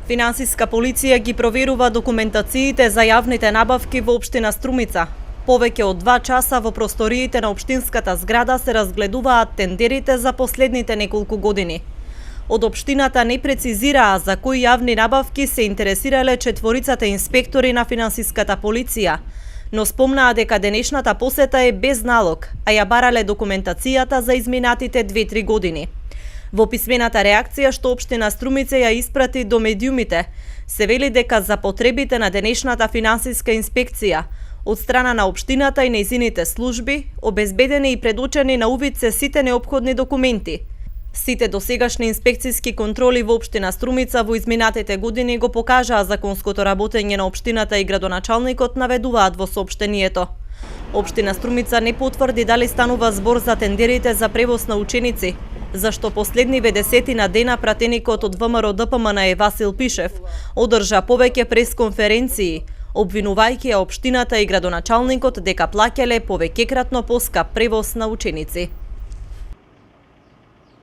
Финансиска полиција ги проверува документациите за јавните набавки во општина Струмица. Повеќе од 2 часа во просториите на општинската зграда се разгледуваат тендерите за последните неколку години. Од општината не прецизираа за кои јавни набавки се интересирале четворицата инспектори на финансиската полиција, но спомнаа дека денешната посета е без налог, а ја барале документацијата за изминатите 2-3 години. Во писмената реакција што општина Струмица ја испрати до медиумите, се вели дека за потребите на денешната финансиска инспекција од страна на општината и нејзините служби обезбедени и предучени на увид се сите неопходни документи. Сите досегашни инспекцијски контроли во општина Струмица во изминатите години го покажаа законското работење на општината и градоначалникот наведуваат во соопштението. Општина Струмица не потврди дали станува збор за тендерите за превоз на ученици, зашто последниве десетина дена пратеникот од ВМРО ДПМН Васил Пишев одржа повеќе пресконференции, обвинувајќи ја општината и градоначалникот дека плаќале повеќекратно поскап превоз на ученици.